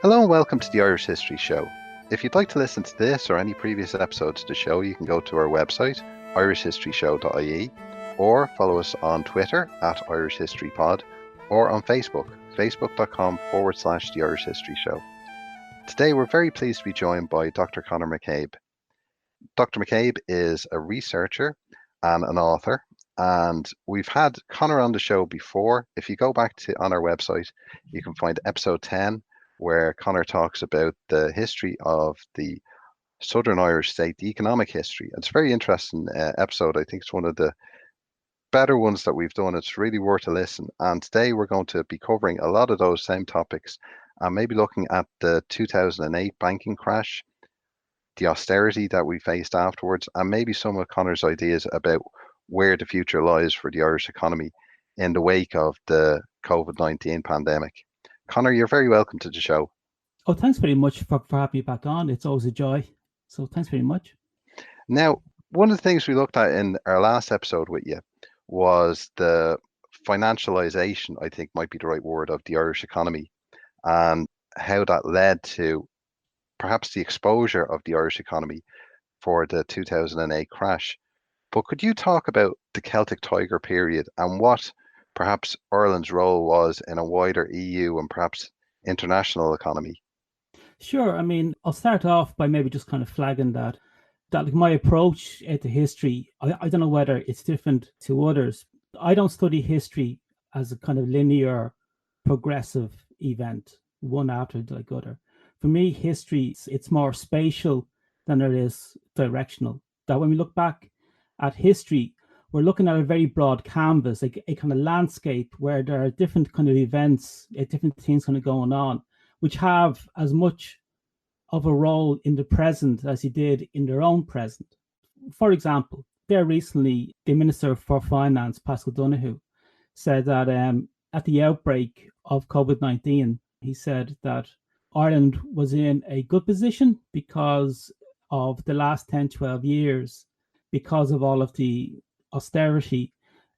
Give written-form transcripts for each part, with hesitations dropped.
Hello and welcome to the Irish History Show. If you'd like to listen to this or any previous episodes of the show, you can go to our website, irishhistoryshow.ie, or follow us on Twitter at Irish History Pod, or on Facebook, facebook.com/The Irish History Show. Today we're very pleased to be joined by Dr. Conor McCabe. Dr. McCabe is a researcher and an author, and we've had Conor on the show before. If you go back to on our website, you can find episode 10, where Conor talks about the history of the Southern Irish state, the economic history. It's a very interesting episode. I think it's one of the better ones that we've done. It's really worth a listen. And today we're going to be covering a lot of those same topics and maybe looking at the 2008 banking crash, the austerity that we faced afterwards, and maybe some of Conor's ideas about where the future lies for the Irish economy in the wake of the COVID-19 pandemic. Conor, you're very welcome to the show. Oh, thanks very much for having me back on. It's always a joy. So thanks very much. Now, one of the things we looked at in our last episode with you was the financialization, I think might be the right word, of the Irish economy and how that led to perhaps the exposure of the Irish economy for the 2008 crash. But could you talk about the Celtic Tiger period and what perhaps Ireland's role was in a wider EU and perhaps international economy? Sure. I mean, I'll start off by maybe just kind of flagging that like my approach to history, I don't know whether it's different to others. I don't study history as a kind of linear, progressive event, one after the other. For me, history, it's more spatial than it is directional. That when we look back at history, we're looking at a very broad canvas, like a kind of landscape where there are different kind of events, different things kind of going on, which have as much of a role in the present as he did in their own present. For example, there recently, the Minister for Finance, Paschal Donohoe, said that at the outbreak of COVID-19, he said that Ireland was in a good position because of the last 10, 12 years, because of all of the austerity.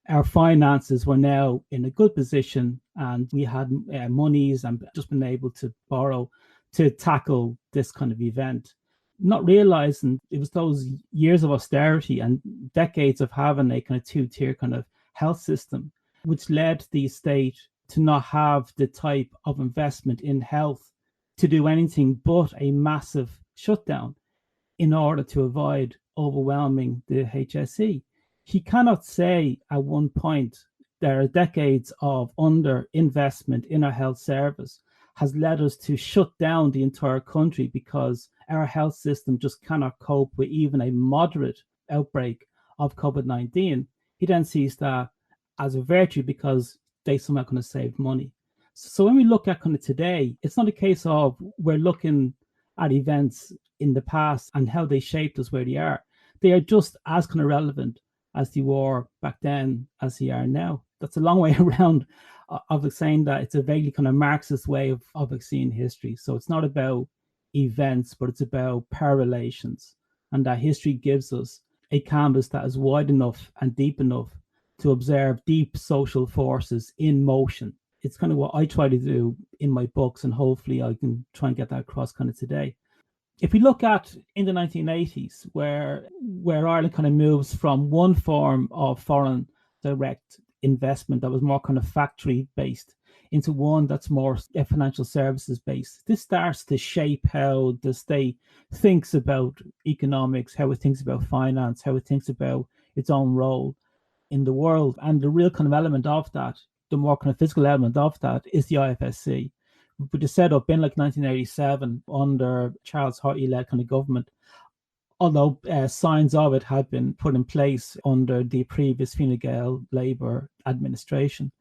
Our finances were now in a good position and we had monies and just been able to borrow to tackle this kind of event, not realizing it was those years of austerity and decades of having a kind of two-tier kind of health system, which led the state to not have the type of investment in health to do anything but a massive shutdown in order to avoid overwhelming the HSE. He cannot say at one point there are decades of underinvestment in our health service has led us to shut down the entire country because our health system just cannot cope with even a moderate outbreak of COVID-19. He then sees that as a virtue because they somehow kind of save money. So when we look at kind of today, it's not a case of we're looking at events in the past and how they shaped us where they are. They are just as kind of relevant as they were back then as they are now. That's a long way around of saying that it's a vaguely kind of Marxist way of seeing history. So it's not about events, but it's about power relations. And that history gives us a canvas that is wide enough and deep enough to observe deep social forces in motion. It's kind of what I try to do in my books, and hopefully I can try and get that across kind of today. If we look at in the 1980s, where Ireland kind of moves from one form of foreign direct investment that was more kind of factory based into one that's more financial services based. This starts to shape how the state thinks about economics, how it thinks about finance, how it thinks about its own role in the world. And the real kind of element of that, the more kind of physical element of that, is the IFSC, which is set up in like 1987 under Charles Hartley-led kind of government, although signs of it had been put in place under the previous Fine Gael Labour administration.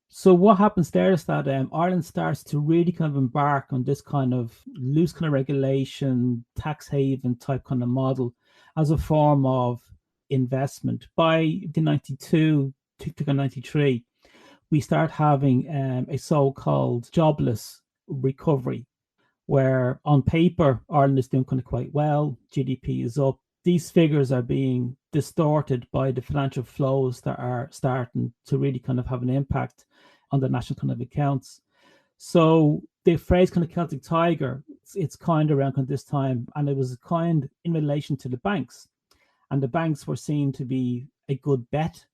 So what happens there is that Ireland starts to really kind of embark on this kind of loose kind of regulation, tax haven type kind of model as a form of investment. By the 92 to 93, we start having a so-called jobless recovery, where on paper, Ireland is doing kind of quite well, GDP is up. These figures are being distorted by the financial flows that are starting to really kind of have an impact on the national kind of accounts. So the phrase kind of Celtic Tiger, it's kind of around kind of this time, and it was kind in relation to the banks. And the banks were seen to be a good bet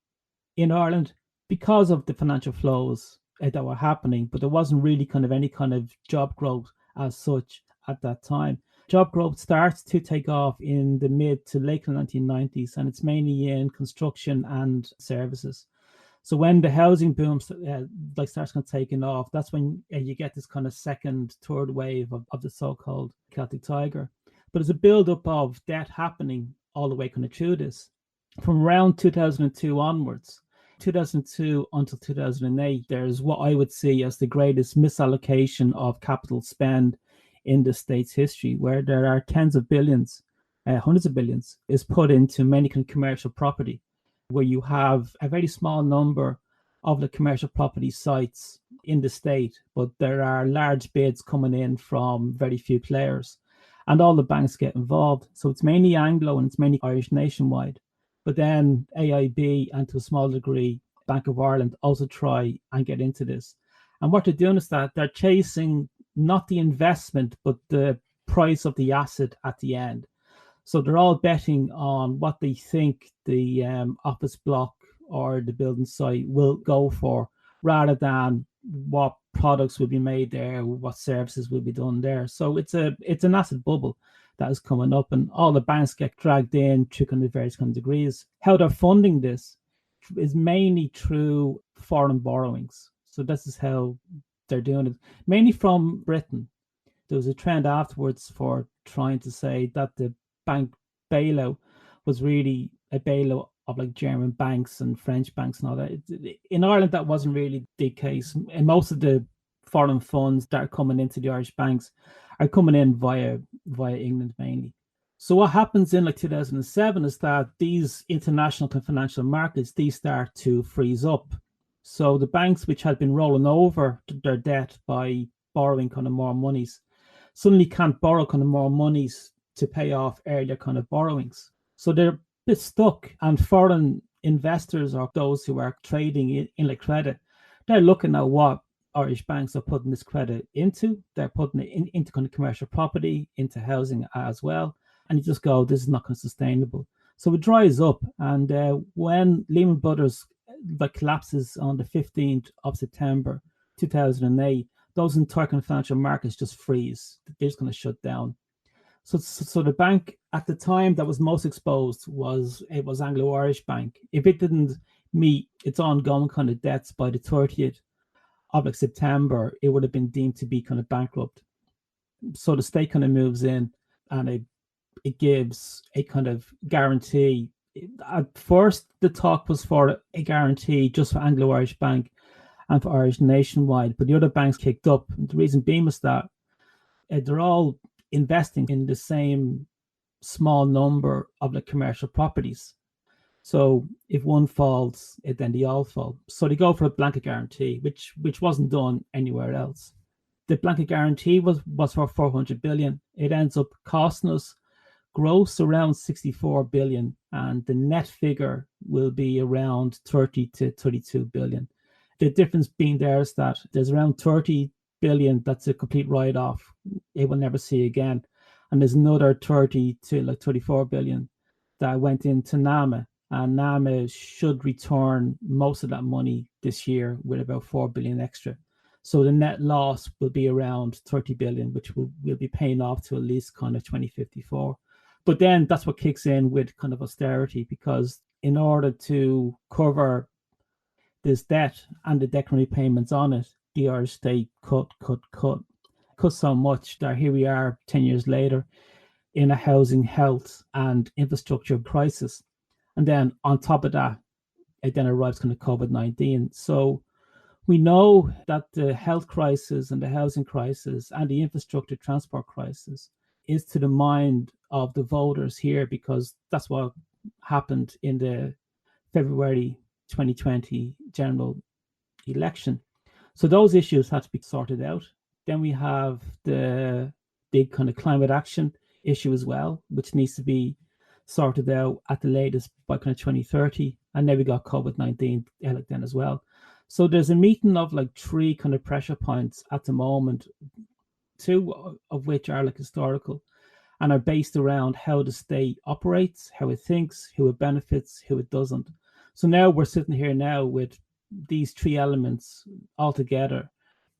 in Ireland because of the financial flows that were happening, but there wasn't really kind of any kind of job growth as such at that time. Job growth starts to take off in the mid to late 1990s, and it's mainly in construction and services. So when the housing boom starts kind of taking off, that's when you get this kind of second, third wave of the so-called Celtic Tiger. But there's a build-up of debt happening all the way kind of through this. From around 2002 onwards, 2002 until 2008, there's what I would see as the greatest misallocation of capital spend in the state's history, where there are tens of billions, hundreds of billions, is put into many kind of commercial property, where you have a very small number of the commercial property sites in the state, but there are large bids coming in from very few players, and all the banks get involved. So it's mainly Anglo and it's mainly Irish nationwide. But then AIB and to a small degree, Bank of Ireland also try and get into this. And what they're doing is that they're chasing not the investment, but the price of the asset at the end. So they're all betting on what they think the office block or the building site will go for, rather than what products will be made there, what services will be done there. So it's an asset bubble that is coming up, and all the banks get dragged in through kind of various kind of degrees. How they're funding this is mainly through foreign borrowings. So this is how they're doing it, mainly from Britain. There was a trend afterwards for trying to say that the bank bailout was really a bailout of like German banks and French banks and all that. In Ireland, that wasn't really the case. And most of the foreign funds that are coming into the Irish banks are coming in via England mainly. So what happens in like 2007 is that these international financial markets, these start to freeze up. So the banks which had been rolling over their debt by borrowing kind of more monies suddenly can't borrow kind of more monies to pay off earlier kind of borrowings. So they're a bit stuck, and foreign investors or those who are trading in like credit, they're looking at what Irish banks are putting this credit into. They're putting it into kind of commercial property, into housing as well. And you just go, this is not kind of sustainable. So it dries up. And when Lehman Brothers collapses on the 15th of September 2008, those entire kind of financial markets just freeze. They're just going to shut down. So the bank at the time that was most exposed was Anglo-Irish Bank. If it didn't meet its ongoing kind of debts by the 30th of like September, it would have been deemed to be kind of bankrupt. So the state kind of moves in, and it gives a kind of guarantee. At first, the talk was for a guarantee just for Anglo-Irish Bank and for Irish Nationwide, but the other banks kicked up. The reason being was that they're all investing in the same small number of the commercial properties. So if one falls, then they all fall. So they go for a blanket guarantee, which wasn't done anywhere else. The blanket guarantee was for 400 billion. It ends up costing us gross around 64 billion, and the net figure will be around 30 to 32 billion. The difference being there is that there's around 30 billion that's a complete write-off. It will never see again. And there's another 30 to like 34 billion that went into NAMA, and NAMA should return most of that money this year with about 4 billion extra. So the net loss will be around 30 billion, which we'll be paying off to at least kind of 2054. But then that's what kicks in with kind of austerity, because in order to cover this debt and the debt repayments on it, the Irish state cut so much that here we are 10 years later in a housing, health and infrastructure crisis. And then on top of that, it then arrives kind of COVID-19. So we know that the health crisis and the housing crisis and the infrastructure transport crisis is to the mind of the voters here, because that's what happened in the February 2020 general election. So those issues had to be sorted out. Then we have the big kind of climate action issue as well, which needs to be sorted out at the latest by kind of 2030. And then we got COVID-19 then as well. So there's a meeting of like three kind of pressure points at the moment two of which are like historical and are based around how the state operates, how it thinks, who it benefits, who it doesn't. So now we're sitting here now with these three elements all together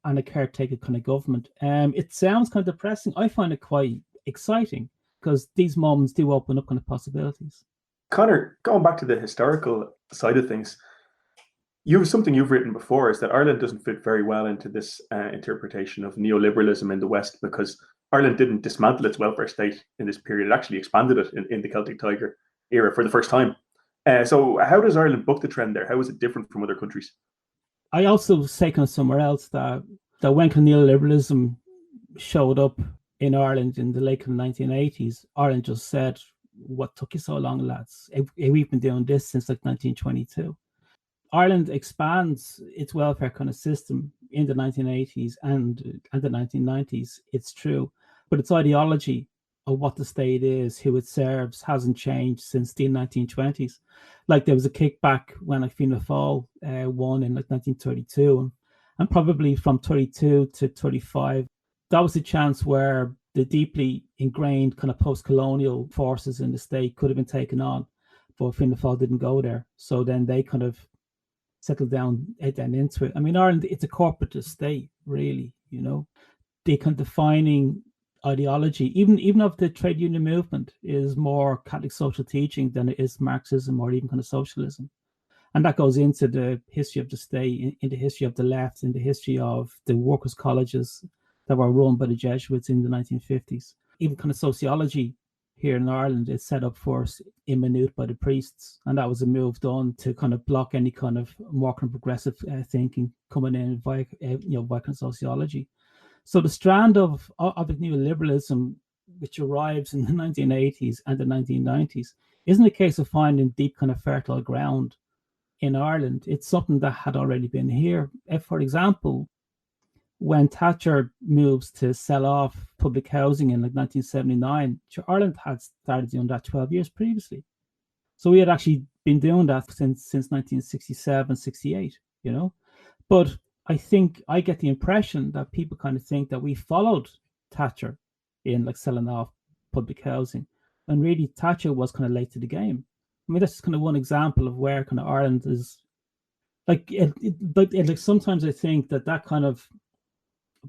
and a caretaker kind of government. It sounds kind of depressing. I find it quite exciting because these moments do open up kind of possibilities. Conor, going back to the historical side of things, something you've written before is that Ireland doesn't fit very well into this interpretation of neoliberalism in the West, because Ireland didn't dismantle its welfare state in this period. It actually expanded it in the Celtic Tiger era for the first time. So how does Ireland book the trend there? How is it different from other countries? I also say kind of somewhere else that when neoliberalism showed up in Ireland in the late 1980s, Ireland just said, what took you so long, lads? We've been doing this since like 1922. Ireland expands its welfare kind of system in the 1980s and the 1990s. It's true. But its ideology of what the state is, who it serves, hasn't changed since the 1920s. Like there was a kickback when Fianna Fáil won in like 1932, and probably from 32 to 35, that was a chance where the deeply ingrained kind of post-colonial forces in the state could have been taken on, but Fianna Fáil didn't go there. So then they kind of settled down into it. I mean, Ireland, it's a corporatist state, really, you know. The kind of defining ideology, even of the trade union movement, is more Catholic social teaching than it is Marxism or even kind of socialism. And that goes into the history of the state, in the history of the left, in the history of the workers' colleges that were run by the Jesuits in the 1950s. Even kind of sociology here in Ireland is set up first in minute by the priests, and that was a move done to kind of block any kind of more kind of progressive thinking coming in via kind of sociology. So the strand of neoliberalism, which arrives in the 1980s and the 1990s, isn't a case of finding deep kind of fertile ground in Ireland. It's something that had already been here. If, for example, when Thatcher moves to sell off public housing in like 1979, Ireland had started doing that 12 years previously. So we had actually been doing that since 1967, 68, you know. But I think I get the impression that people kind of think that we followed Thatcher in like selling off public housing, and really Thatcher was kind of late to the game. I mean, that's just kind of one example of where kind of Ireland is like, like sometimes I think that kind of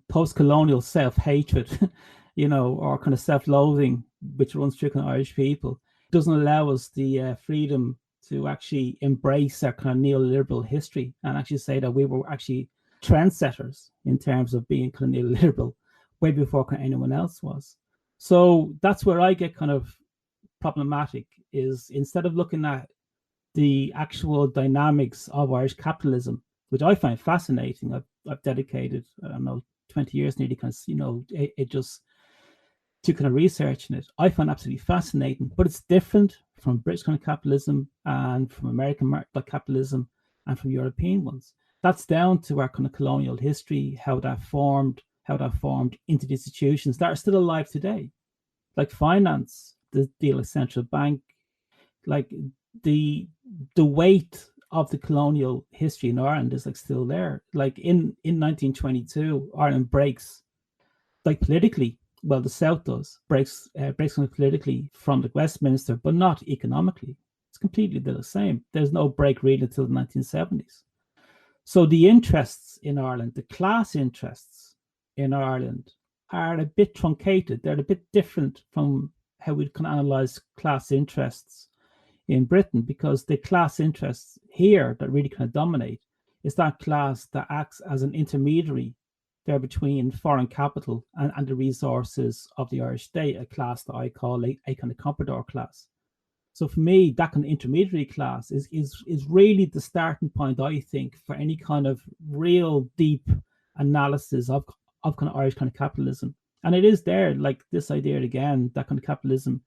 post-colonial self-hatred, you know, or kind of self-loathing, which runs through kind of Irish people, doesn't allow us the freedom to actually embrace our kind of neoliberal history and actually say that we were actually trendsetters in terms of being kind of neoliberal way before kind of anyone else was. So that's where I get kind of problematic, is instead of looking at the actual dynamics of Irish capitalism, which I find fascinating. I've dedicated, I don't know, 20 years nearly, kind of, you know, it just to kind of researching it. I find absolutely fascinating, but it's different from British kind of capitalism and from American capitalism and from European ones. That's down to our kind of colonial history, how that formed into the institutions that are still alive today, like finance, the deal central bank, like the weight of the colonial history in Ireland is like still there. Like in 1922, Ireland breaks, like politically, well, the South does, breaks politically from the Westminster, but not economically. It's completely the same. There's no break really until the 1970s. So the interests in Ireland, the class interests in Ireland, are a bit truncated. They're a bit different from how we can analyze class interests in Britain, because the class interests here that really kind of dominate is that class that acts as an intermediary there between foreign capital and the resources of the Irish state, a class that I call a kind of comprador class. So for me, that kind of intermediary class is really the starting point, I think, for any kind of real deep analysis of kind of Irish kind of capitalism. And it is there, like this idea again, that kind of capitalism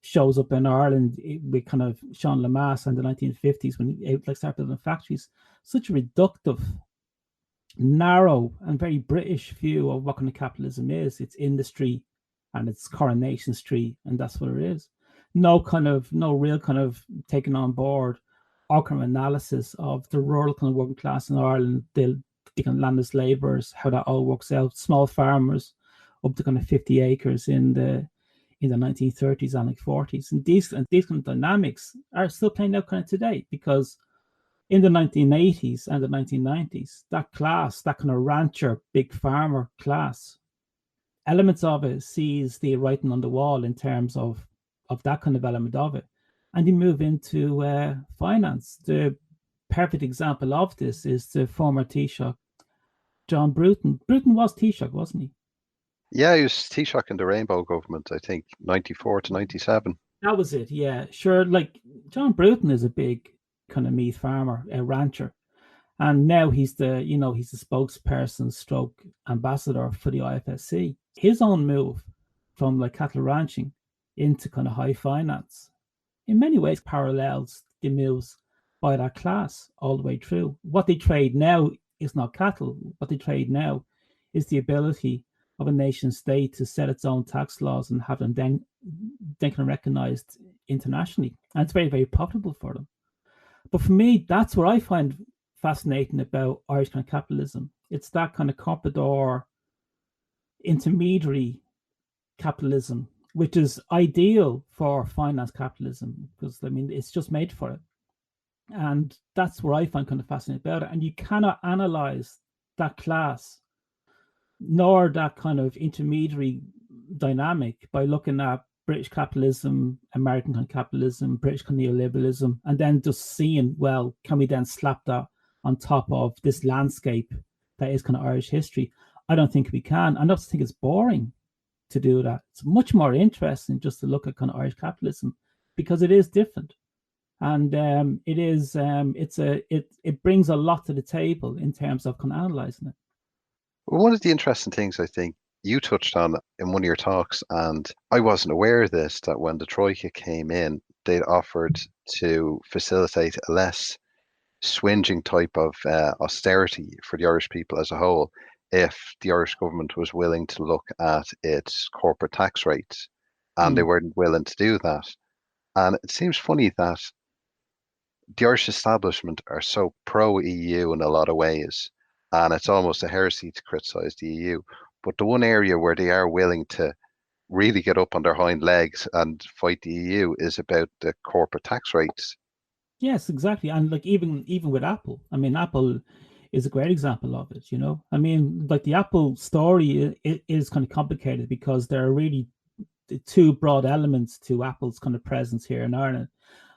shows up in Ireland with kind of Sean Lemass in the 1950s when he like started in factories. Such a reductive, narrow and very British view of what kind of capitalism is. It's industry and it's coronation street, and that's what it is. No real kind of taking on board or kind of analysis of the rural kind of working class in Ireland, the kind of landless labourers, how that all works out, small farmers, up to kind of 50 acres in the 1930s and like 40s. And these kind of dynamics are still playing out kind of today, because in the 1980s and the 1990s, that class, that kind of rancher, big farmer class, elements of it sees the writing on the wall in terms of that kind of element of it. And you move into finance. The perfect example of this is the former Taoiseach, John Bruton. Bruton was Taoiseach, wasn't he? Yeah, he was Taoiseach in the Rainbow government, I think, 94 to 97. That was it, yeah. Sure, like John Bruton is a big kind of meat farmer, a rancher. And now he's the spokesperson stroke ambassador for the IFSC. His own move from like cattle ranching into kind of high finance in many ways parallels the moves by that class all the way through. What they trade now is not cattle. What they trade now is the ability of a nation state to set its own tax laws and have them then kind of recognized internationally. And it's very, very profitable for them. But for me, that's what I find fascinating about Irish kind of capitalism. It's that kind of comprador intermediary capitalism, which is ideal for finance capitalism, because I mean it's just made for it. And that's what I find kind of fascinating about it. And you cannot analyze that class nor that kind of intermediary dynamic by looking at British capitalism, American kind of capitalism, British kind of neoliberalism, and then just seeing, well, can we then slap that on top of this landscape that is kind of Irish history? I don't think we can. I don't think it's boring to do that. It's much more interesting just to look at kind of Irish capitalism, because it is different, and it brings a lot to the table in terms of kind of analysing it. Well, one of the interesting things I think you touched on in one of your talks, and I wasn't aware of this, that when the Troika came in, they'd offered to facilitate a less swinging type of austerity for the Irish people as a whole, if the Irish government was willing to look at its corporate tax rates, and they weren't willing to do that. And it seems funny that the Irish establishment are so pro-EU in a lot of ways, and it's almost a heresy to criticise the EU. But the one area where they are willing to really get up on their hind legs and fight the EU is about the corporate tax rates. Yes, exactly. And like even with Apple, I mean, Apple is a great example of it, you know. I mean, like the Apple story is kind of complicated because there are really two broad elements to Apple's kind of presence here in Ireland.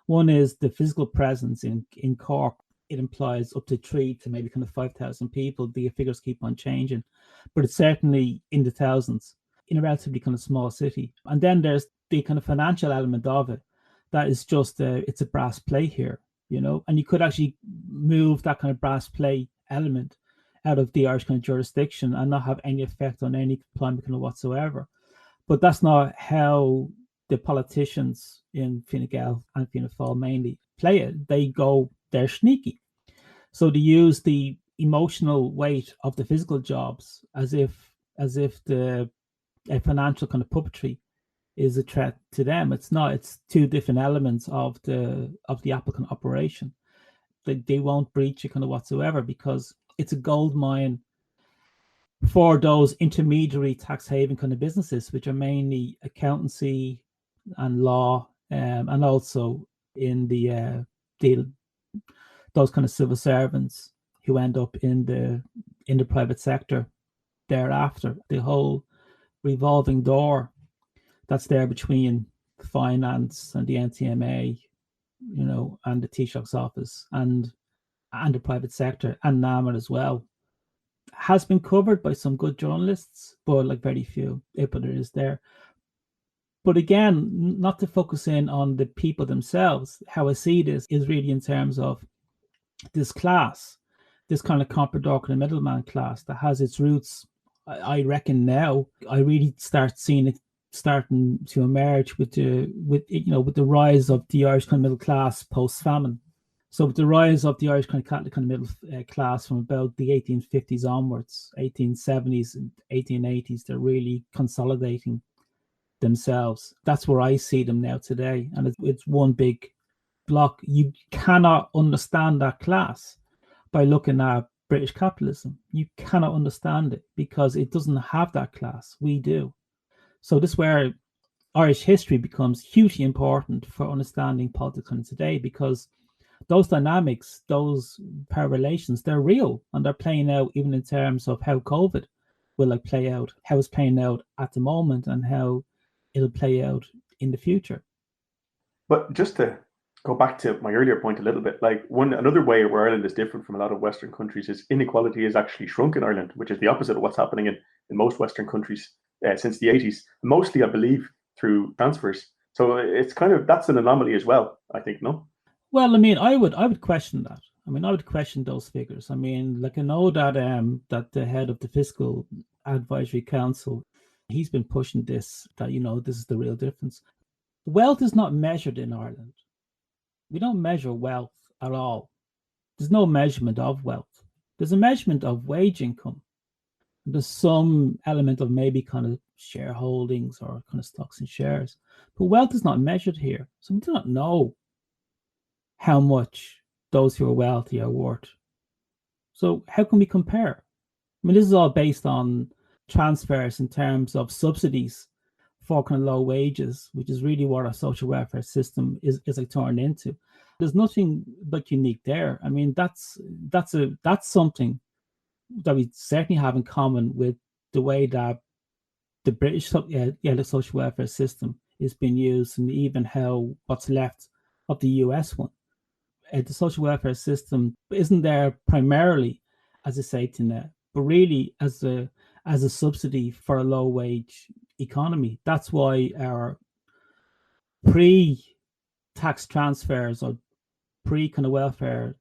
One is the physical presence in Cork. It implies up to 3 to maybe kind of 5,000 people. The figures keep on changing, but it's certainly in the thousands in a relatively kind of small city. And then there's the kind of financial element of it. That is just it's a brass play here, you know, and you could actually move that kind of brass play element out of the Irish kind of jurisdiction and not have any effect on any climate kind of whatsoever. But that's not how the politicians in Fine Gael and Fianna Fáil mainly play it. They're sneaky. So they use the emotional weight of the physical jobs as if the financial kind of puppetry is a threat to them. It's not. It's two different elements of the applicant operation. They won't breach it kind of whatsoever because it's a gold mine for those intermediary tax haven kind of businesses, which are mainly accountancy and law, and also in the those kind of civil servants who end up in the private sector thereafter. The whole revolving door that's there between finance and the NTMA, you know, and the Taoiseach's office and the private sector and NAMA as well, has been covered by some good journalists, but like very few, but it is there. But again, not to focus in on the people themselves. How I see this is really in terms of this class, this kind of comprador and middleman class that has its roots. I reckon now I really start seeing it starting to emerge with the rise of the Irish kind of middle class post famine. So with the rise of the Irish kind of middle class from about the 1850s onwards, 1870s and 1880s, they're really consolidating themselves. That's where I see them now today, and it's one big block. You cannot understand that class by looking at British capitalism. You cannot understand it because it doesn't have that class. We do. So this is where Irish history becomes hugely important for understanding politics today, because those dynamics, those power relations, they're real, and they're playing out even in terms of how COVID will play out, how it's playing out at the moment, and how it'll play out in the future. But just to go back to my earlier point a little bit, another way where Ireland is different from a lot of Western countries is inequality has actually shrunk in Ireland, which is the opposite of what's happening in most Western countries since the 80s, mostly, I believe, through transfers. So it's that's an anomaly as well, I think, no? Well, I mean, I would question that. I mean, I would question those figures. I mean, I know that that the head of the Fiscal Advisory Council, he's been pushing this, that, this is the real difference. Wealth is not measured in Ireland. We don't measure wealth at all. There's no measurement of wealth. There's a measurement of wage income. There's some element of maybe kind of shareholdings or kind of stocks and shares. But wealth is not measured here. So we do not know how much those who are wealthy are worth. So how can we compare? I mean, this is all based on transfers in terms of subsidies for kind of low wages, which is really what our social welfare system is turned into. There's nothing unique there. I mean, that's something that we certainly have in common with the way that the British the social welfare system is being used, and even how what's left of the US one. The social welfare system isn't there primarily as a safety net, but really as a subsidy for a low wage economy. That's why our pre-tax transfers or pre kind of welfare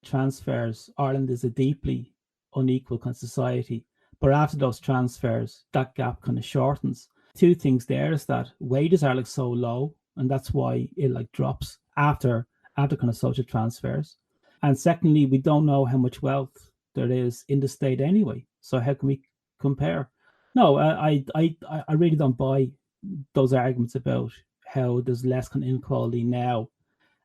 transfers, Ireland is a deeply unequal kind of society. But after those transfers, that gap kind of shortens. Two things there is that wages are so low, and that's why it drops after kind of social transfers. And secondly, we don't know how much wealth there is in the state anyway. So how can we compare? No, I really don't buy those arguments about how there's less kind of inequality now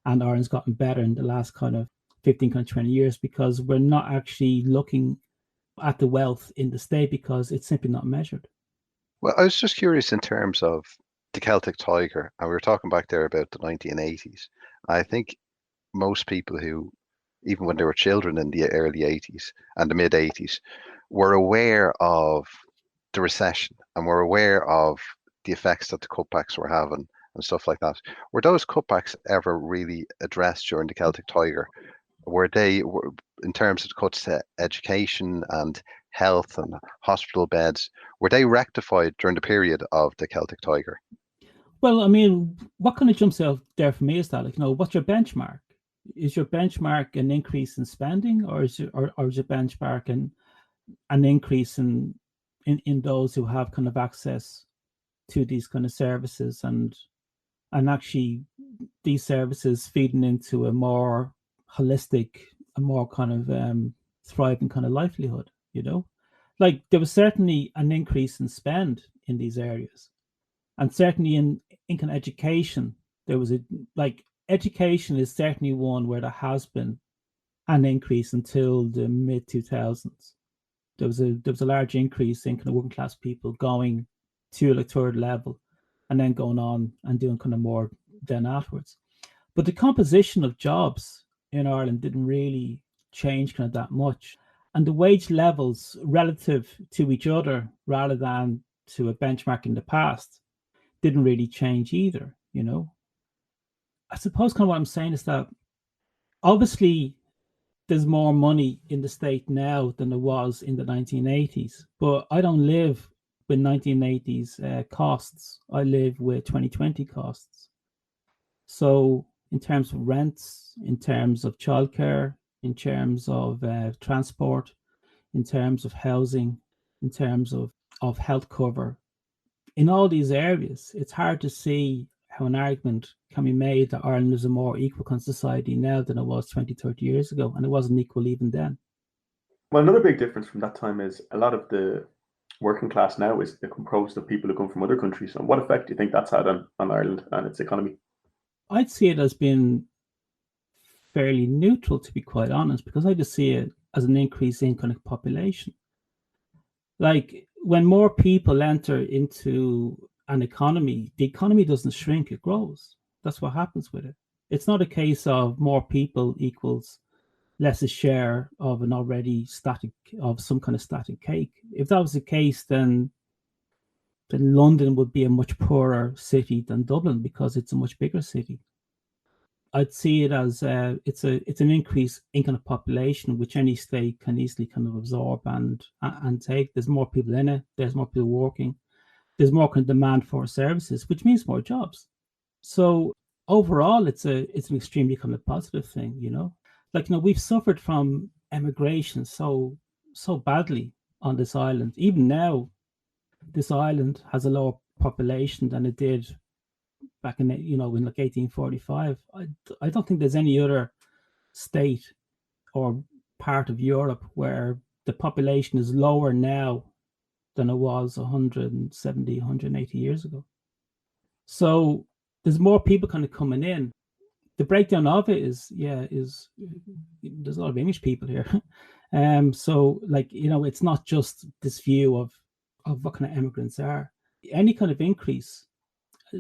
and Ireland's gotten better in the last kind of 15, kind of 20 years, because we're not actually looking at the wealth in the state because it's simply not measured. Well, I was just curious in terms of the Celtic Tiger, and we were talking back there about the 1980s. I think most people who, even when they were children in the early 80s and the mid 80s, were aware of the recession and were aware of the effects that the cutbacks were having and stuff like that. Were those cutbacks ever really addressed during the Celtic Tiger? Were they, in terms of the cuts to education and health and hospital beds, were they rectified during the period of the Celtic Tiger? Well, I mean, what kind of jumps out there for me is that, what's your benchmark? Is your benchmark an increase in spending, or is your benchmark an increase in those who have kind of access to these kind of services, and actually these services feeding into a more holistic, a more kind of thriving kind of livelihood? There was certainly an increase in spend in these areas, and certainly in kind of education, there was education is certainly one where there has been an increase until the mid 2000s. There was a large increase in kind of working class people going to third level, and then going on and doing kind of more then afterwards. But the composition of jobs in Ireland didn't really change kind of that much, and the wage levels relative to each other rather than to a benchmark in the past didn't really change either. I suppose kind of what I'm saying is that obviously there's more money in the state now than there was in the 1980s, but I don't live with 1980s costs. I live with 2020 costs. So in terms of rents, in terms of childcare, in terms of transport, in terms of housing, in terms of health cover, in all these areas, it's hard to see how an argument can be made that Ireland is a more equal kind of society now than it was 20, 30 years ago, and it wasn't equal even then. Well, another big difference from that time is a lot of the working class now is composed of people who come from other countries. And what effect do you think that's had on Ireland and its economy? I'd see it as being fairly neutral, to be quite honest, because I just see it as an increase in kind of population. Like when more people enter into an economy, the economy doesn't shrink, it grows. That's what happens with it. It's not a case of more people equals less a share of an already static, of some kind of static cake. If that was the case, then London would be a much poorer city than Dublin because it's a much bigger city. I'd see it as it's an increase in kind of population, which any state can easily kind of absorb and take. There's more people in it. There's more people working. There's more kind of demand for services, which means more jobs. So overall, it's an extremely kind of positive thing, you know. Like, you know, we've suffered from emigration so badly on this island. Even now, this island has a lower population than it did back in, you know, in like 1845. I don't think there's any other state or part of Europe where the population is lower now than it was 170, 180 years ago. So there's more people kind of coming in. The breakdown of it is there's a lot of English people here. So like, you know, it's not just this view of what kind of immigrants are. Any kind of increase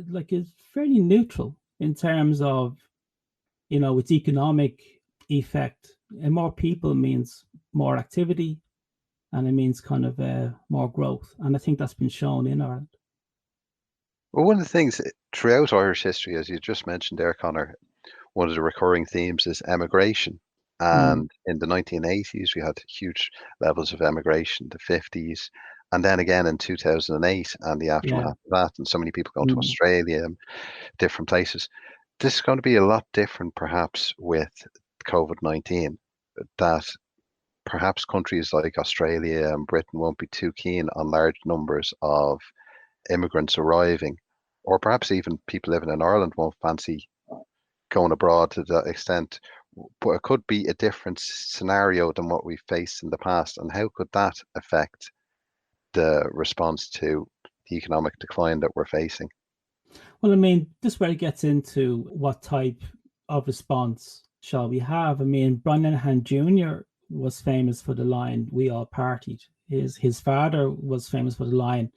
like is fairly neutral in terms of, you know, its economic effect. And more people means more activity, and it means kind of more growth. And I think that's been shown in Ireland. Well, one of the things throughout Irish history, as you just mentioned there, Conor, one of the recurring themes is emigration. And in the 1980s, we had huge levels of emigration, the 50s, and then again in 2008 and the aftermath of that, and so many people going to Australia and different places. This is going to be a lot different, perhaps, with COVID-19, that perhaps countries like Australia and Britain won't be too keen on large numbers of immigrants arriving, or perhaps even people living in Ireland won't fancy going abroad to that extent. But it could be a different scenario than what we've faced in the past. And how could that affect the response to the economic decline that we're facing? Well, I mean, this is where it gets into what type of response shall we have. I mean, Brian Lenihan Jr. was famous for the line, "We all partied." His father was famous for the line,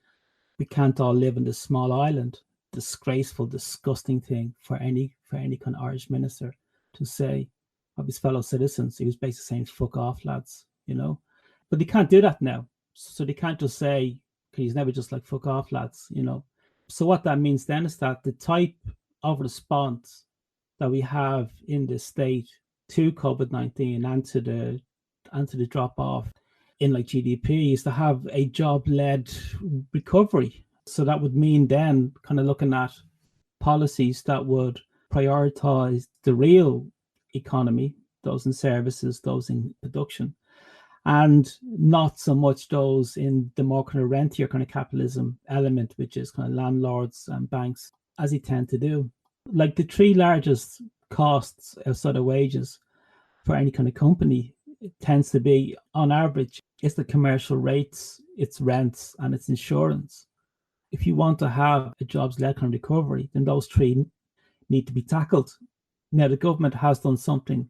"We can't all live in this small island." Disgraceful, disgusting thing for any kind of Irish minister to say of his fellow citizens. He was basically saying, "Fuck off, lads," you know. But they can't do that now. So they can't just say, okay, he's never just like, "Fuck off, lads," you know. So what that means then is that the type of response that we have in the state to COVID-19 and to the drop off in like GDP is to have a job-led recovery. So that would mean then kind of looking at policies that would prioritize the real economy, those in services, those in production, and not so much those in the more kind of rentier kind of capitalism element, which is kind of landlords and banks, as they tend to do. Like the three largest costs outside of wages for any kind of company, it tends to be, on average, it's the commercial rates, it's rents, and it's insurance. If you want to have a jobs-led kind of recovery, then those three need to be tackled. Now, the government has done something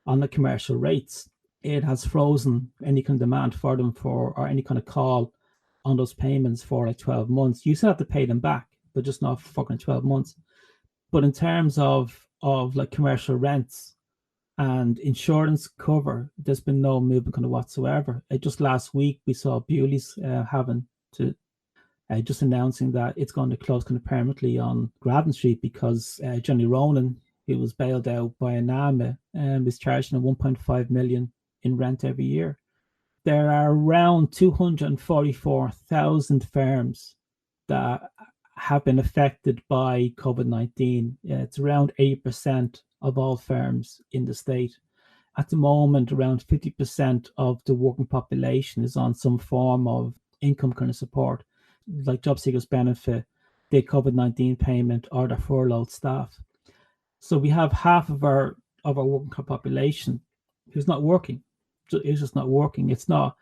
on the commercial rates. It has frozen any kind of demand for them or any kind of call on those payments for like 12 months. You still have to pay them back, but just not for fucking 12 months. But in terms of like commercial rents and insurance cover, there's been no movement kind of whatsoever. Just last week, we saw Bewley's having to just announcing that it's going to close kind of permanently on Grafton Street because Johnny Ronan, who was bailed out by Anama, is charging 1.5 million in rent every year. There are around 244,000 firms that have been affected by COVID-19. It's around 8% of all firms in the state. At the moment, around 50% of the working population is on some form of income kind of support, like job seekers benefit, the COVID-19 payment, or the furloughed staff. So we have half of our working population who's not working. It's just not working. It's not,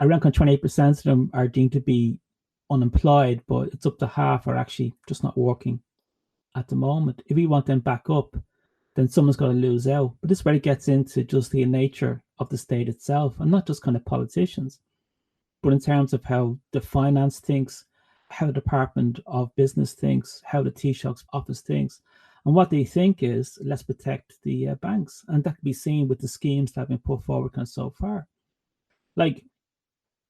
around 28% of them are deemed to be unemployed, but it's up to half are actually just not working at the moment. If we want them back up, then someone's got to lose out. But this is where it gets into just the nature of the state itself, and not just kind of politicians, but in terms of how the finance thinks, how the Department of Business thinks, how the Taoiseach's office thinks. And what they think is, let's protect the banks. And that can be seen with the schemes that have been put forward kind of so far. Like,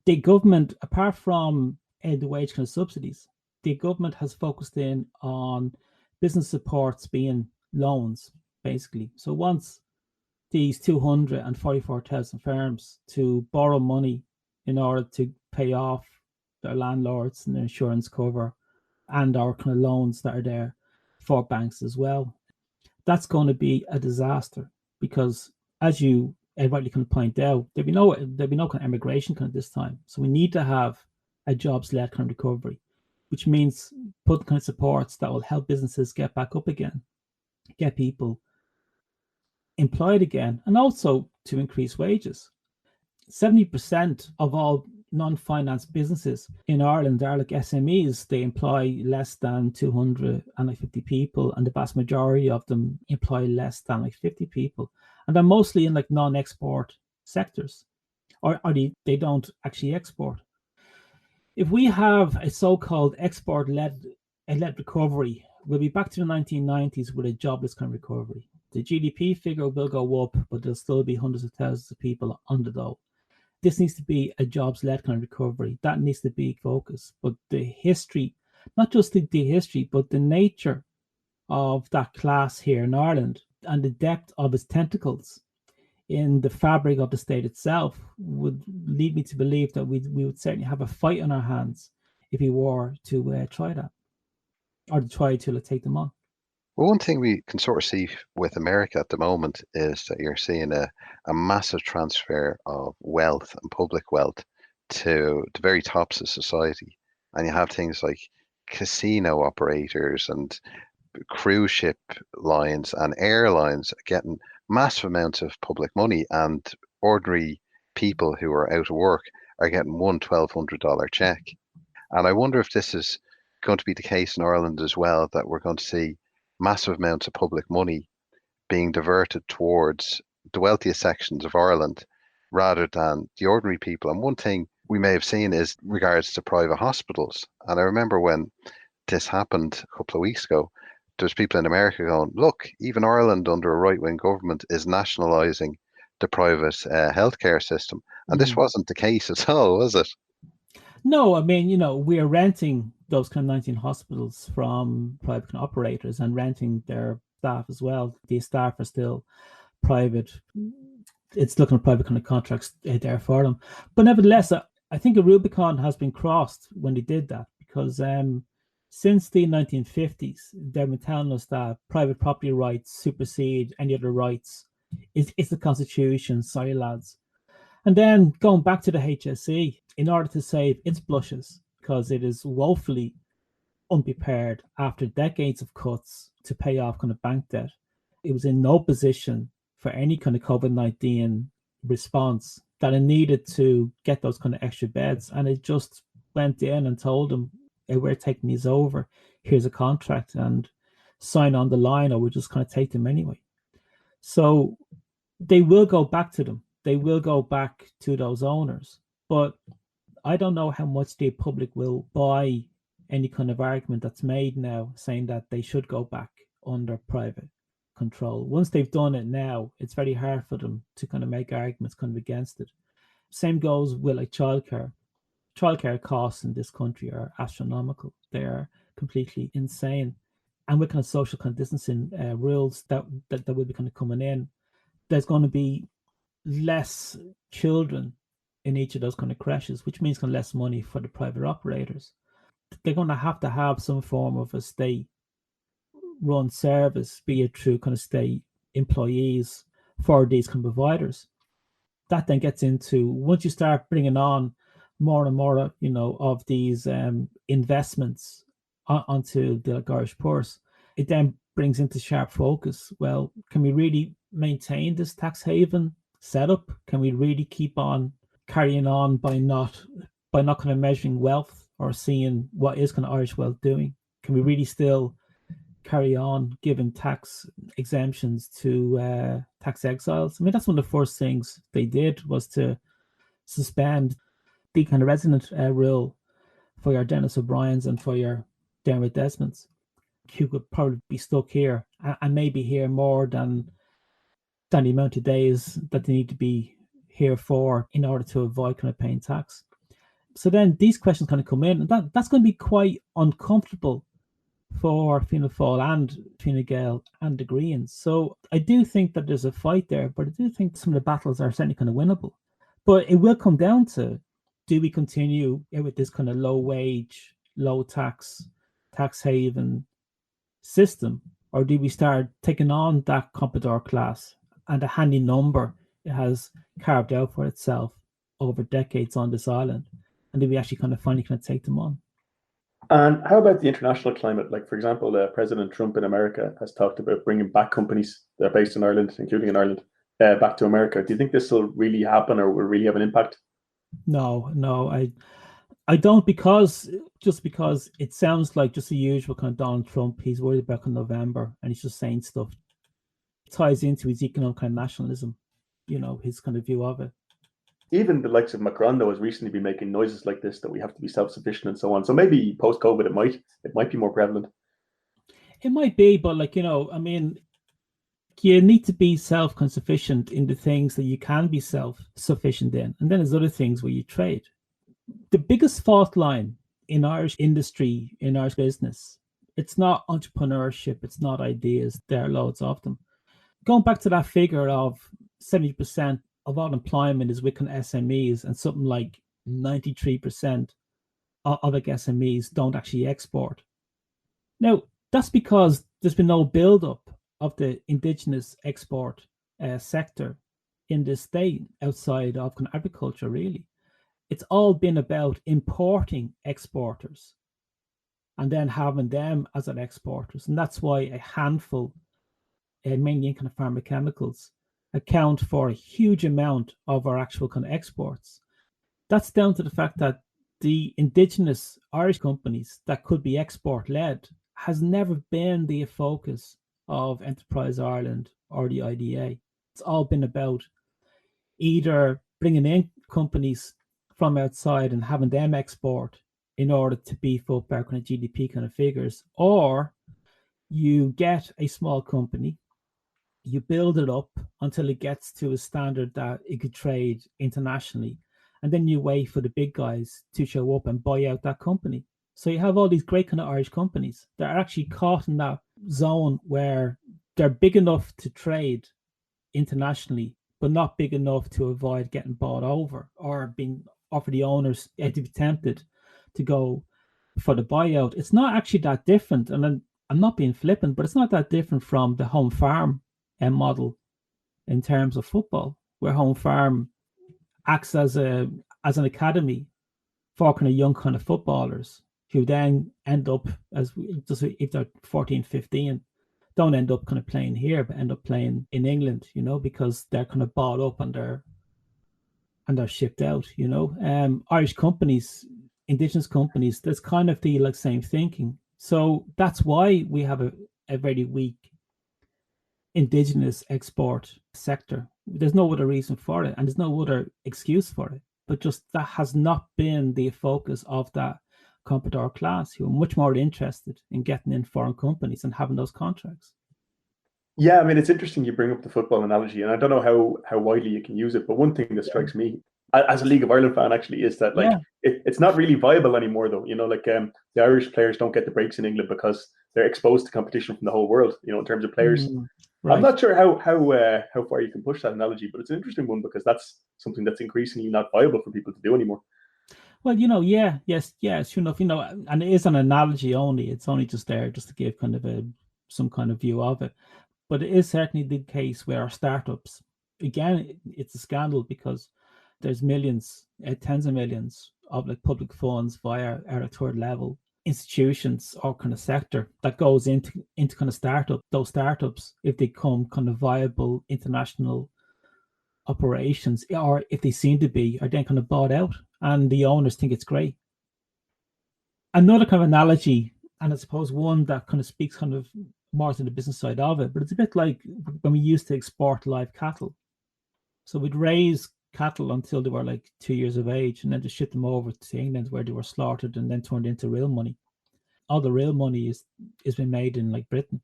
the government, apart from the wage kind of subsidies, the government has focused in on business supports being loans, basically. So wants these 244,000 firms to borrow money in order to pay off their landlords and their insurance cover and our kind of loans that are there for banks as well. That's going to be a disaster because, as you rightly kind of point out, there'll be no kind of immigration kind of this time. So we need to have a jobs-led kind of recovery, which means put kind of supports that will help businesses get back up again, get people employed again, and also to increase wages. 70% of all non-finance businesses in Ireland are like SMEs. They employ less than 250 people, and the vast majority of them employ less than like 50 people. And they're mostly in like non-export sectors, or they don't actually export. If we have a so-called export-led recovery, we'll be back to the 1990s with a jobless kind of recovery. The GDP figure will go up, but there'll still be hundreds of thousands of people on the dole. This needs to be a jobs-led kind of recovery. That needs to be focus. But the history, not just the history, but the nature of that class here in Ireland and the depth of its tentacles in the fabric of the state itself would lead me to believe that we would certainly have a fight on our hands if we were to try that, or to try to take them on. Well, one thing we can sort of see with America at the moment is that you're seeing a massive transfer of wealth and public wealth to the very tops of society. And you have things like casino operators and cruise ship lines and airlines getting massive amounts of public money, and ordinary people who are out of work are getting one $1,200 check. And I wonder if this is going to be the case in Ireland as well, that we're going to see massive amounts of public money being diverted towards the wealthiest sections of Ireland rather than the ordinary people. And one thing we may have seen is regards to private hospitals. And I remember when this happened a couple of weeks ago, there's people in America going, look, even Ireland under a right-wing government is nationalising the private healthcare system. And this wasn't the case at all, was it? No, I mean, we are renting those kind of 19 hospitals from private operators and renting their staff as well. These staff are still private. It's looking at private kind of contracts there for them. But nevertheless, I think a Rubicon has been crossed when they did that, because since the 1950s, they've been telling us that private property rights supersede any other rights. It's the Constitution, sorry lads. And then going back to the HSE, in order to save its blushes, because it is woefully unprepared after decades of cuts to pay off kind of bank debt, it was in no position for any kind of COVID-19 response, that it needed to get those kind of extra beds. And it just went in and told them, hey, we're taking these over. Here's a contract and sign on the line, or we'll just kind of take them anyway. So they will go back to them. They will go back to those owners. But I don't know how much the public will buy any kind of argument that's made now saying that they should go back under private control. Once they've done it now, it's very hard for them to kind of make arguments kind of against it. Same goes with like childcare. Childcare costs in this country are astronomical. They are completely insane. And with kind of social kind of distancing rules that will be kind of coming in, there's going to be less children in each of those kind of creches, which means kind of less money for the private operators. They're going to have some form of a state-run service, be it through kind of state employees for these kind of providers. That then gets into, once you start bringing on more and more, of these investments onto the Irish purse, it then brings into sharp focus. Well, can we really maintain this tax haven setup? Can we really keep on carrying on by not kind of measuring wealth or seeing what is kind of Irish wealth doing? Can we really still carry on giving tax exemptions to tax exiles. I mean, that's one of the first things they did, was to suspend the kind of resident rule for your Dennis O'Briens and for your Dermot Desmonds, who could probably be stuck here and maybe here more than the amount of days that they need to be here for in order to avoid kind of paying tax. So then these questions kind of come in, and that's going to be quite uncomfortable for Fianna Fáil and Fine Gael and the Greens. So I do think that there's a fight there, but I do think some of the battles are certainly kind of winnable. But it will come down to, do we continue with this kind of low wage, low tax haven system, or do we start taking on that comprador class and the handy number it has carved out for itself over decades on this island? And do we actually finally take them on? And how about the international climate? Like, for example, President Trump in America has talked about bringing back companies that are based in Ireland, including in Ireland, back to America. Do you think this will really happen, or will really have an impact? No, I don't, because it sounds like just the usual kind of Donald Trump. He's worried about November, and he's just saying stuff. It ties into his economic kind of nationalism, his kind of view of it. Even the likes of Macron, though, has recently been making noises like this, that we have to be self-sufficient and so on. So maybe post-COVID, it might be more prevalent. It might be, but I mean, you need to be self-sufficient in the things that you can be self-sufficient in, and then there's other things where you trade. The biggest fault line in Irish industry, in Irish business, it's not entrepreneurship, it's not ideas. There are loads of them. Going back to that figure of 70% of all employment is with SMEs, and something like 93% of SMEs don't actually export. Now, that's because there's been no build-up of the indigenous export sector in this state outside of agriculture, really. It's all been about importing exporters and then having them as our exporters. And that's why a handful, mainly in pharma chemicals, account for a huge amount of our actual exports. That's down to the fact that the indigenous Irish companies that could be export-led has never been the focus of Enterprise Ireland or the IDA. It's all been about either bringing in companies from outside and having them export in order to beef up our GDP figures, or you get a small company, you build it up until it gets to a standard that it could trade internationally, and then you wait for the big guys to show up and buy out that company. So you have all these great Irish companies that are actually caught in that zone where they're big enough to trade internationally, but not big enough to avoid getting bought over or for the owners to be tempted to go for the buyout. It's not actually that different, and I'm not being flippant, but it's not that different from the home farm model in terms of football, where home farm acts as an academy for young footballers who then end up, as just if they're 14, 15, don't end up playing here, but end up playing in England, because they're bought up and they're shipped out. Irish companies, indigenous companies, there's the same thinking. So that's why we have a very weak indigenous export sector. There's no other reason for it, and there's no other excuse for it, but just that has not been the focus of that comprador class, who are much more interested in getting in foreign companies and having those contracts. Yeah, I mean, it's interesting you bring up the football analogy, and I don't know how widely you can use it, but one thing that strikes me as a League of Ireland fan actually is that it's not really viable anymore, though. The Irish players don't get the breaks in England because they're exposed to competition from the whole world, in terms of players. Right. I'm not sure how far you can push that analogy, but it's an interesting one because that's something that's increasingly not viable for people to do anymore. Well, yes, sure enough, and it is an analogy only. It's only just there just to give some kind of view of it. But it is certainly the case where our startups, again, it's a scandal because there's millions, tens of millions of public funds via our third level institutions or sector that goes into startup. Those startups, if they become viable international operations, or if they seem to be, are then bought out, and the owners think it's great. Another analogy, and I suppose one that speaks more to the business side of it, but it's a bit like when we used to export live cattle. So we'd raise cattle until they were like 2 years of age, and then to ship them over to England where they were slaughtered and then turned into real money. All the real money is been made in like Britain,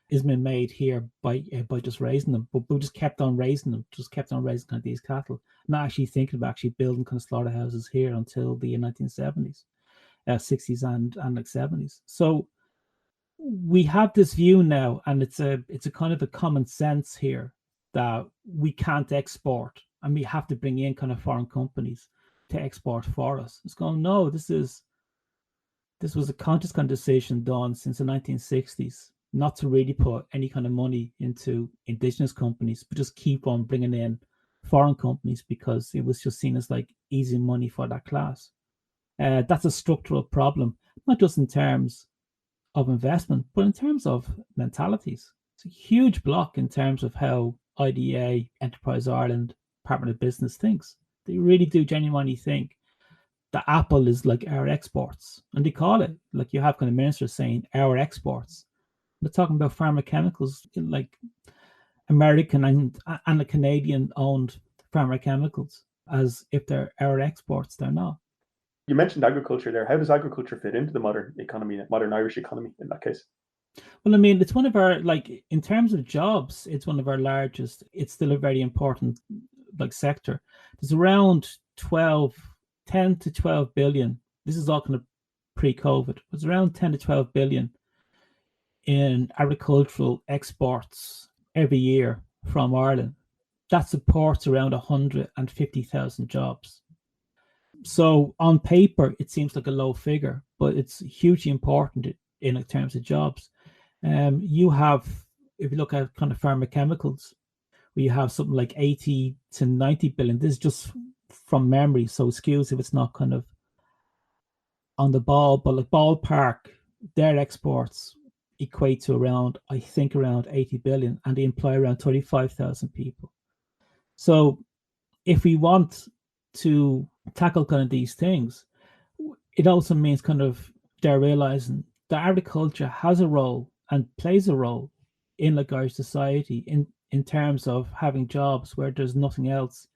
is been made here by just raising them. But we just kept on raising them, just kept on raising kind of these cattle, not actually thinking of actually building kind of slaughterhouses here until the 1970s, 60s and like 70s. So we have this view now, and it's a kind of a common sense here that we can't export, and we have to bring in kind of foreign companies to export for us. It's going, no, this was a conscious kind of decision done since the 1960s, not to really put any kind of money into indigenous companies, but just keep on bringing in foreign companies because it was just seen as like easy money for that class. That's a structural problem, not just in terms of investment, but in terms of mentalities. It's a huge block in terms of how IDA, Enterprise Ireland, Department of Business thinks. They really do genuinely think that Apple is like our exports. And they call it, like you have kind of ministers saying our exports. They're talking about pharmaceuticals, like American and the Canadian owned pharmaceuticals, as if they're our exports. They're not. You mentioned agriculture there. How does agriculture fit into the modern economy, modern Irish economy in that case? Well, I mean, it's one of our, like, in terms of jobs, it's one of our largest. It's still a very important, like, sector. There's around 10 to 12 billion. This is all kind of pre-COVID. It's around 10 to 12 billion in agricultural exports every year from Ireland. That supports around 150,000 jobs. So on paper, it seems like a low figure, but it's hugely important in terms of jobs. You have, if you look at kind of pharmaceuticals, where you have something like 80 to 90 billion. This is just from memory, so excuse if it's not kind of on the ball, but like ballpark, their exports equate to around 80 billion, and they employ around 35,000 people. So if we want to tackle kind of these things, it also means kind of they're realizing that agriculture has a role and plays a role in like Irish society in terms of having jobs where there's nothing else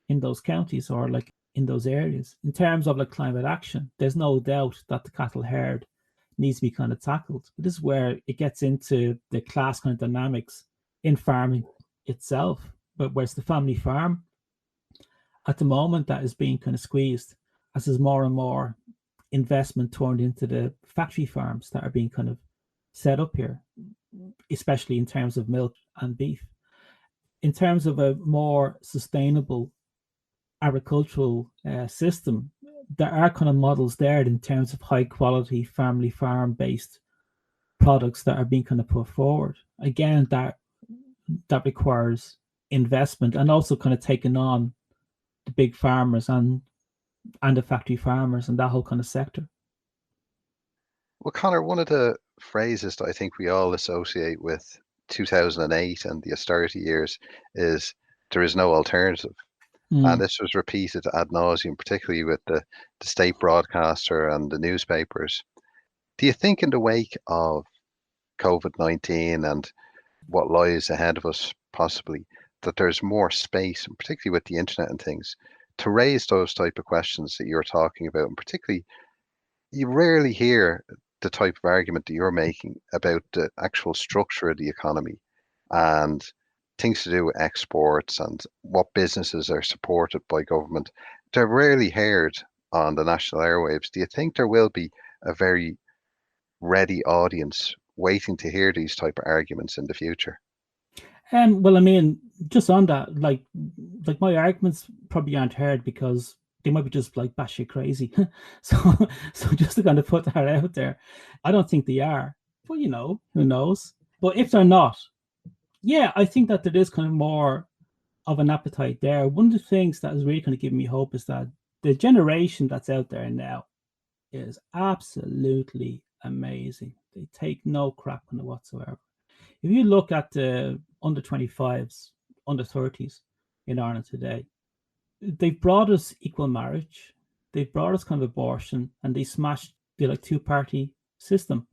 in those counties or like in those areas. In terms of like climate action, there's no doubt that the cattle herd needs to be kind of tackled. But this is where it gets into the class kind of dynamics in farming itself. But where's the family farm at the moment that is being kind of squeezed as there's more and more investment turned into the factory farms that are being kind of set up here, especially in terms of milk and beef. In terms of a more sustainable agricultural system, there are kind of models there in terms of high quality family farm based products that are being kind of put forward. Again, that requires investment and also kind of taking on the big farmers and the factory farmers and that whole kind of sector. Well, Conor, one of the phrases that I think we all associate with 2008 and the austerity years is there is no alternative. And this was repeated ad nauseum, particularly with the state broadcaster and the newspapers. Do you think in the wake of COVID-19 and what lies ahead of us possibly, that there's more space, and particularly with the internet and things, to raise those type of questions that you're talking about? And particularly, you rarely hear the type of argument that you're making about the actual structure of the economy and things to do with exports and what businesses are supported by government. They're rarely heard on the national airwaves. Do you think there will be a very ready audience waiting to hear these type of arguments in the future? Well, I mean, just on that, like my arguments probably aren't heard because they might be just like batshit crazy. so just to kind of put that out there, I don't think they are. But you know, who knows? But if they're not, yeah, I think that there is kind of more of an appetite there. One of the things that is really kind of giving me hope is that the generation that's out there now is absolutely amazing. They take no crap on it whatsoever. If you look at the under 25s, under 30s in Ireland today, they've brought us equal marriage, they've brought us kind of abortion, and they smashed the like two-party system.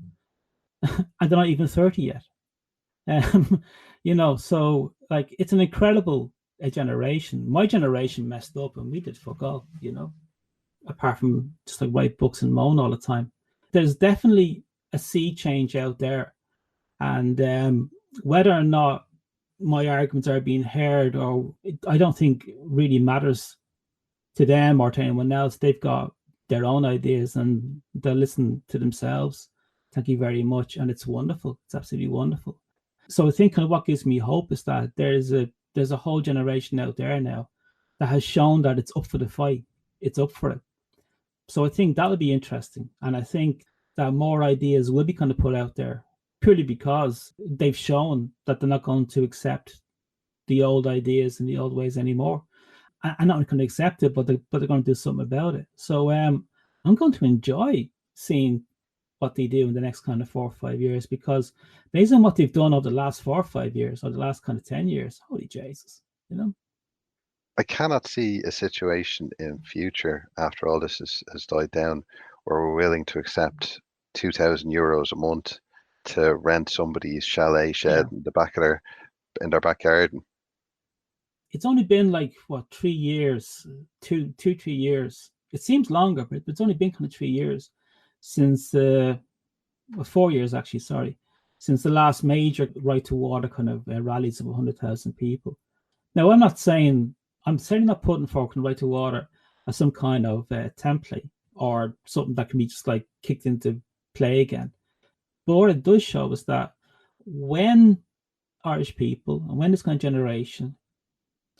And they're not even 30 yet. So like it's an incredible generation. My generation messed up and we did fuck all, apart from just like write books and moan all the time. There's definitely a sea change out there. And whether or not my arguments are being heard, I don't think really matters to them or to anyone else. They've got their own ideas and they'll listen to themselves. Thank you very much. And it's wonderful. It's absolutely wonderful. So I think kind of what gives me hope is that there's a whole generation out there now that has shown that it's up for the fight. It's up for it. So I think that'll be interesting. And I think that more ideas will be kind of put out there purely because they've shown that they're not going to accept the old ideas and the old ways anymore. And not going to accept it, but they're going to do something about it. So I'm going to enjoy seeing what they do in the next kind of 4 or 5 years, because based on what they've done over the last 4 or 5 years or the last kind of 10 years, holy Jesus, I cannot see a situation in future after all this has died down where we're willing to accept €2,000 a month to rent somebody's chalet shed in their back garden. It's only been like 3 years, 3 years. It seems longer, but it's only been kind of 3 years since 4 years actually. Sorry, since the last major right to water kind of rallies of 100,000 people. Now, I'm certainly not putting forward right to water as some kind of template or something that can be just like kicked into play again. But what it does show is that when Irish people and when this kind of generation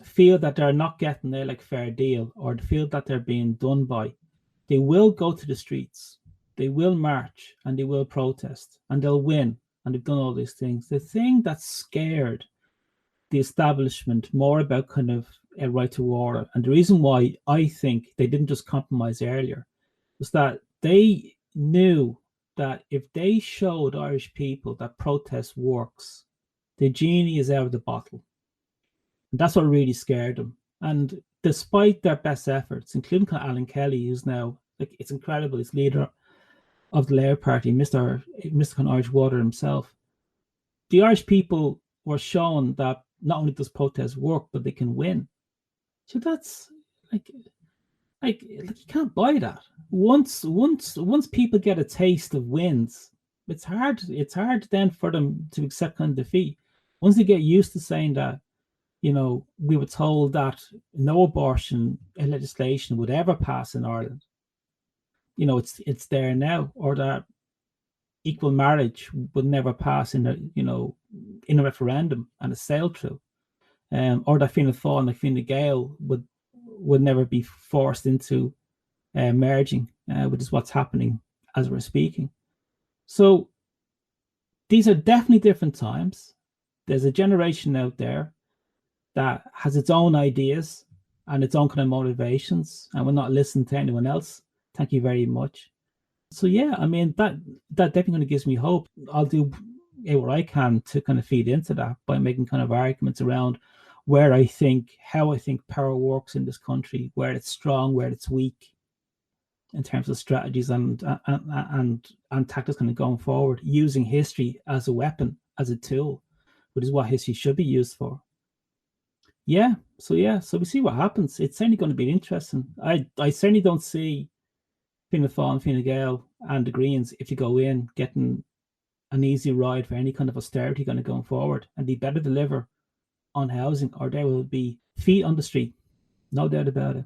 feel that they're not getting their like fair deal or feel that they're being done by, they will go to the streets, they will march and they will protest and they'll win. And they've done all these things. The thing that scared the establishment more about kind of a right to water, and the reason why I think they didn't just compromise earlier, was that they knew that if they showed Irish people that protest works, the genie is out of the bottle. And that's what really scared them. And despite their best efforts, including Alan Kelly, who's now, like, it's incredible, he's leader of the Labour Party, Mr. Irish Water himself, the Irish people were shown that not only does protest work, but they can win. So that's like you can't buy that. Once people get a taste of wins, it's hard then for them to accept kind of defeat. Once they get used to saying that, we were told that no abortion legislation would ever pass in Ireland. It's there now, or that equal marriage would never pass in a referendum and a sail through, or that Fianna Fáil and Fine Gael would never be forced into merging, which is what's happening as we're speaking. So these are definitely different times. There's a generation out there that has its own ideas and its own kind of motivations, and will not listen to anyone else. Thank you very much. So yeah, I mean, that definitely kind of gives me hope. I'll do what I can to kind of feed into that by making kind of arguments around how I think power works in this country, where it's strong, where it's weak, in terms of strategies and tactics kind of going forward, using history as a weapon, as a tool, which is what history should be used for. So we see what happens. It's certainly going to be interesting. I certainly don't see Fianna Fáil and Fine Gael and the Greens, if you go in, getting an easy ride for any kind of austerity kind of going forward, and they better deliver on housing, or there will be feet on the street, no doubt about it.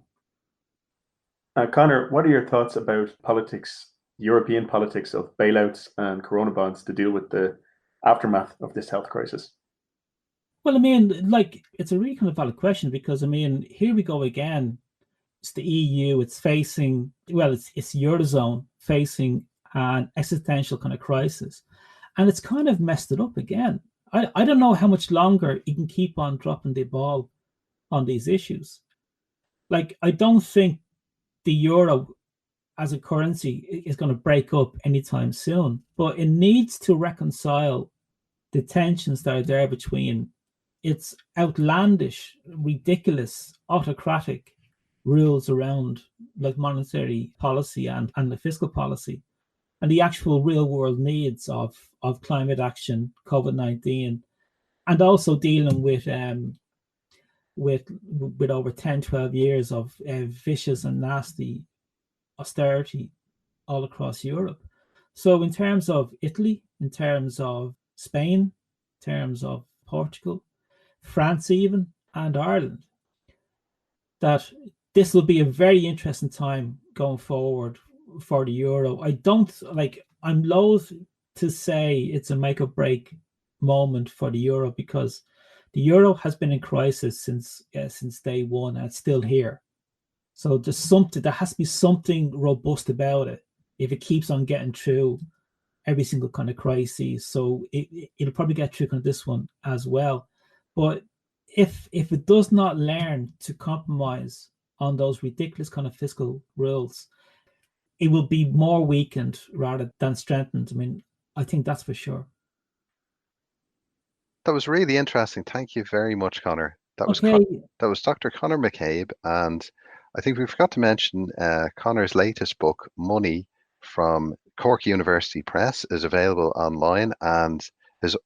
Conor, what are your thoughts about politics, European politics of bailouts and corona bonds to deal with the aftermath of this health crisis? Well, I mean, like, it's a really kind of valid question, because I mean, here we go again. It's the EU. It's facing, it's Eurozone facing an existential kind of crisis, and it's kind of messed it up again. I don't know how much longer you can keep on dropping the ball on these issues. Like, I don't think the euro as a currency is going to break up anytime soon, but it needs to reconcile the tensions that are there between its outlandish, ridiculous, autocratic rules around like monetary policy and the fiscal policy, and the actual real world needs of climate action, COVID-19, and also dealing with over 10, 12 years of vicious and nasty austerity all across Europe. So in terms of Italy, in terms of Spain, in terms of Portugal, France even, and Ireland, that this will be a very interesting time going forward for the Euro. I'm loath to say it's a make or break moment for the Euro, because the Euro has been in crisis since day one, and it's still here. So there has to be something robust about it if it keeps on getting through every single kind of crisis. So it'll probably get through kind of this one as well. But if it does not learn to compromise on those ridiculous kind of fiscal rules, it will be more weakened rather than strengthened. I mean, I think that's for sure. That was really interesting. Thank you very much, Conor. That was Dr. Conor McCabe, and I think we forgot to mention Conor's latest book, Money, from Cork University Press, is available online, and his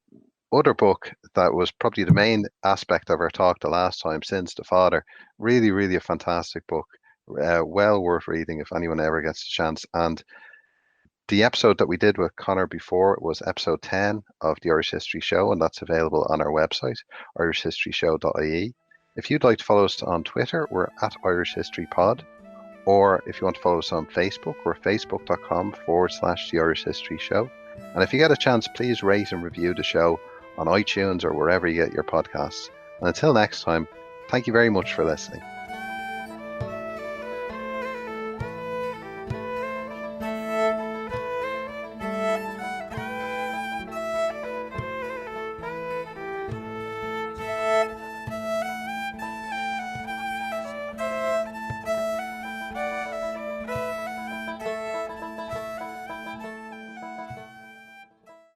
other book that was probably the main aspect of our talk the last time, Since the Father, really, really a fantastic book, well worth reading if anyone ever gets a chance. And the episode that we did with Conor before was episode 10 of the Irish History Show, and that's available on our website, irishhistoryshow.ie. If you'd like to follow us on Twitter, we're at Irish History Pod. Or if you want to follow us on Facebook, we're facebook.com/The Irish History Show. And if you get a chance, please rate and review the show on iTunes or wherever you get your podcasts. And until next time, thank you very much for listening.